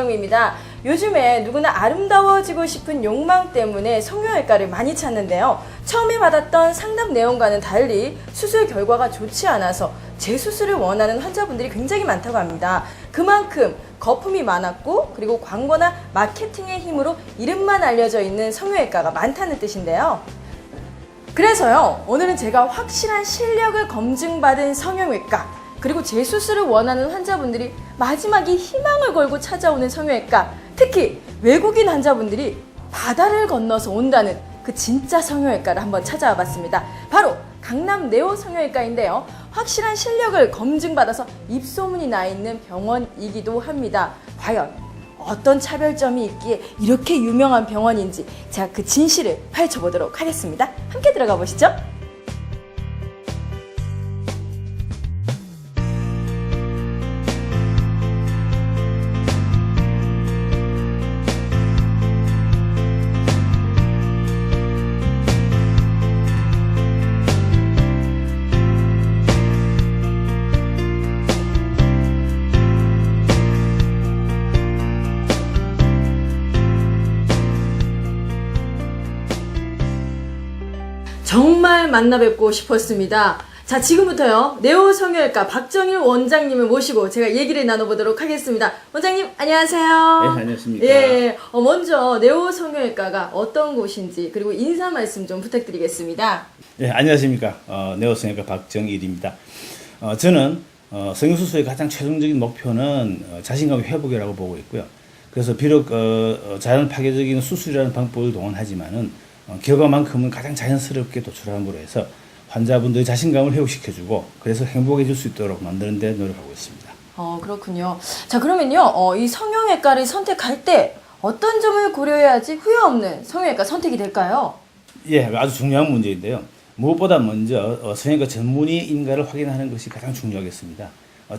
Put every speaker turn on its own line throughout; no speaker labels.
정경미입니다. 요즘에 누구나 아름다워지고 싶은 욕망 때문에 성형외과를 많이 찾는데요. 처음에 받았던 상담 내용과는 달리 수술 결과가 좋지 않아서 재수술을 원하는 환자분들이 굉장히 많다고 합니다. 그만큼 거품이 많았고 그리고 광고나 마케팅의 힘으로 이름만 알려져 있는 성형외과가 많다는 뜻인데요. 그래서요, 오늘은 제가 확실한 실력을 검증받은 성형외과 그리고 재수술을 원하는 환자분들이 마지막에 희망을 걸고 찾아오는 성형외과, 특히 외국인 환자분들이 바다를 건너서 온다는 그 진짜 성형외과를 한번 찾아와 봤습니다. 바로 강남 네오 성형외과인데요. 확실한 실력을 검증받아서 입소문이 나 있는 병원이기도 합니다. 과연 어떤 차별점이 있기에 이렇게 유명한 병원인지 제가 그 진실을 파헤쳐보도록 하겠습니다. 함께 들어가 보시죠. 정말 만나 뵙고 싶었습니다. 자, 지금부터요, 네오 성형외과 박정일 원장님을 모시고 제가 얘기를 나눠보도록 하겠습니다. 원장님, 안녕하세요.
네, 안녕하십니까.
예, 먼저 네오 성형외과가 어떤 곳인지 그리고 인사 말씀 좀 부탁드리겠습니다.
네, 안녕하십니까. 네오 성형외과 박정일입니다. 저는 성형수술의 가장 최종적인 목표는 자신감의 회복이라고 보고 있고요. 그래서 비록 자연 파괴적인 수술이라는 방법을 동원하지만은 결과만큼은 가장 자연스럽게 도출함으로 해서 환자분들의 자신감을 회복시켜주고 그래서 행복해질 수 있도록 만드는 데 노력하고 있습니다.
그렇군요. 자, 그러면요, 이 성형외과를 선택할 때 어떤 점을 고려해야지 후회 없는 성형외과 선택이 될까요?
예, 아주 중요한 문제인데요. 무엇보다 먼저 성형외과 전문의인가를 확인하는 것이 가장 중요하겠습니다.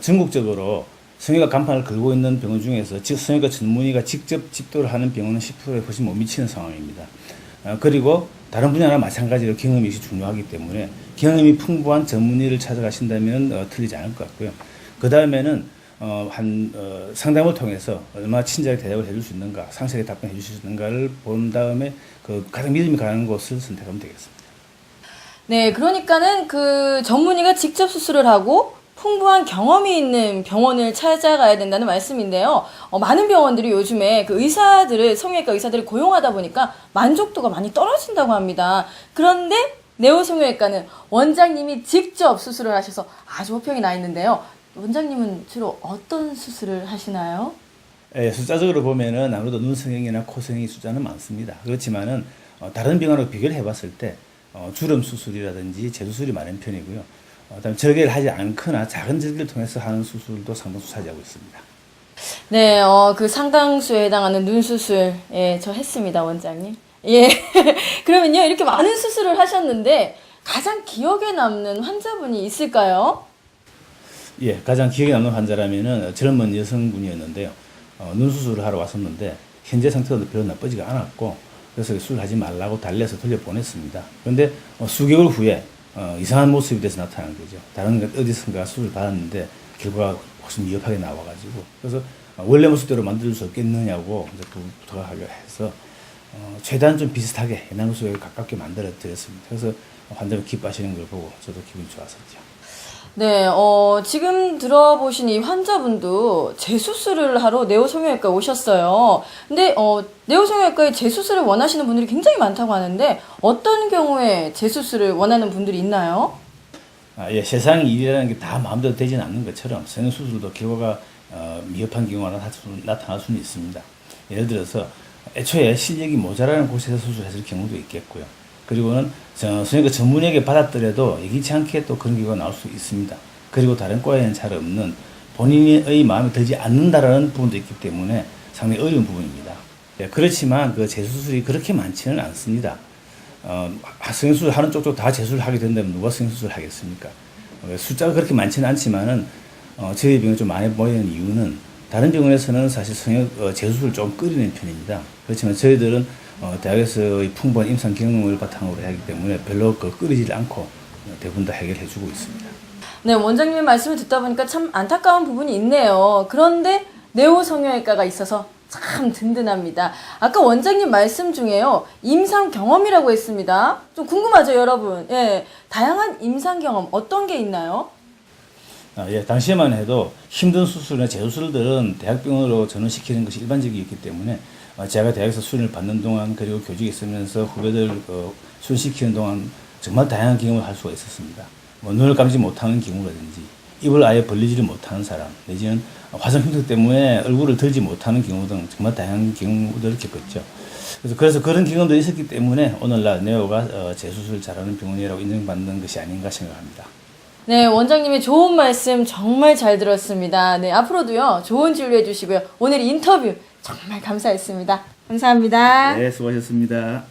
전국적으로 성형외과 간판을 걸고 있는 병원 중에서 성형외과 전문의가 직접 집도를 하는 병원은 10%에 훨씬 못 미치는 상황입니다. 그리고 다른 분야나 마찬가지로 경험이 중요하기 때문에 경험이 풍부한 전문의를 찾아가신다면 틀리지 않을 것 같고요. 그 다음에는 상담을 통해서 얼마나 친절하게 대답을 해줄 수 있는가, 상세하게 답변해 주실 수 있는가를 본 다음에 그 가장 믿음이 가는 곳을 선택하면 되겠습니다.
네, 그러니까는 그 전문의가 직접 수술을 하고 풍부한 경험이 있는 병원을 찾아가야 된다는 말씀인데요. 많은 병원들이 요즘에 그 성형외과 의사들을 고용하다 보니까 만족도가 많이 떨어진다고 합니다. 그런데 네오 성형외과는 원장님이 직접 수술을 하셔서 아주 호평이 나 있는데요. 원장님은 주로 어떤 수술을 하시나요?
예, 숫자적으로 보면은 아무래도 눈 성형이나 코 성형 숫자는 많습니다. 그렇지만은 다른 병원하고 비교를 해봤을 때 주름 수술이라든지 재수술이 많은 편이고요. 그다음에 절개를 하지 않거나 작은 절개를 통해서 하는 수술도 상당수 차지하고 있습니다.
네, 그 상당수에 해당하는 눈 수술, 예, 저 했습니다, 원장님. 예. 그러면요, 이렇게 많은 수술을 하셨는데 가장 기억에 남는 환자분이 있을까요?
예, 가장 기억에 남는 환자라면은 젊은 여성분이었는데요. 눈 수술을 하러 왔었는데 현재 상태도 별로 나쁘지가 않았고 그래서 수술하지 말라고 달래서 돌려보냈습니다. 그런데 수개월 후에 이상한 모습이 돼서 나타난 거죠. 다른 어디선가 수술을 받았는데 결과가 훨씬 미흡하게 나와가지고 그래서 원래 모습대로 만들 수 없겠느냐고 이제 부탁을 하려 해서 최대한 좀 비슷하게 옛날 모습에 가깝게 만들어 드렸습니다. 그래서 환자가 기뻐하시는 걸 보고 저도 기분이 좋았었죠.
네, 지금 들어보신 이 환자분도 재수술을 하러 네오 성형외과 오셨어요. 근데 네오 성형외과에 재수술을 원하시는 분들이 굉장히 많다고 하는데 어떤 경우에 재수술을 원하는 분들이 있나요?
예, 세상 일이라는 게 다 마음대로 되지는 않는 것처럼 성형수술도 결과가 미흡한 경우가 나타날 수는 있습니다. 예를 들어서 애초에 실력이 모자라는 곳에서 수술했을 경우도 있겠고요. 그리고는 성형외과 전문의에게 받았더라도 예기치 않게 또 그런 경우가 나올 수 있습니다. 그리고 다른 과에는 잘 없는 본인의 마음에 들지 않는다라는 부분도 있기 때문에 상당히 어려운 부분입니다. 예, 그렇지만 그 재수술이 그렇게 많지는 않습니다. 성형수술 하는 쪽도 다 재수술을 하게 된다면 누가 성형수술을 하겠습니까? 숫자가 그렇게 많지는 않지만은 저희 병원에 좀 많이 모이는 이유는 다른 병원에서는 사실 재수술을 좀 꺼리는 편입니다. 그렇지만 저희들은 대학에서의 풍부한 임상 경험을 바탕으로 하기 때문에 별로 꺼리지 않고 대부분 다 해결해주고 있습니다.
네, 원장님의 말씀을 듣다 보니까 참 안타까운 부분이 있네요. 그런데 네오 성형외과가 있어서 참 든든합니다. 아까 원장님 말씀 중에요. 임상 경험이라고 했습니다. 좀 궁금하죠, 여러분? 예. 다양한 임상 경험 어떤 게 있나요?
예, 당시에만 해도 힘든 수술이나 재수술들은 대학병원으로 전원시키는 것이 일반적이었기 때문에 제가 대학에서 수련을 받는 동안 그리고 교직에 있으면서 후배들 수련시키는 동안 정말 다양한 경험을 할 수가 있었습니다. 뭐 눈을 감지 못하는 경우라든지 입을 아예 벌리지를 못하는 사람 내지는 화상 흉터 때문에 얼굴을 들지 못하는 경우 등 정말 다양한 경우들을 겪었죠. 그래서 그런 경험들이 있었기 때문에 오늘날 네오가 재수술 잘하는 병원이라고 인정받는 것이 아닌가 생각합니다.
네, 원장님의 좋은 말씀 정말 잘 들었습니다. 네, 앞으로도요, 좋은 진료해 주시고요. 오늘 인터뷰 정말 감사했습니다. 감사합니다.
네, 수고하셨습니다.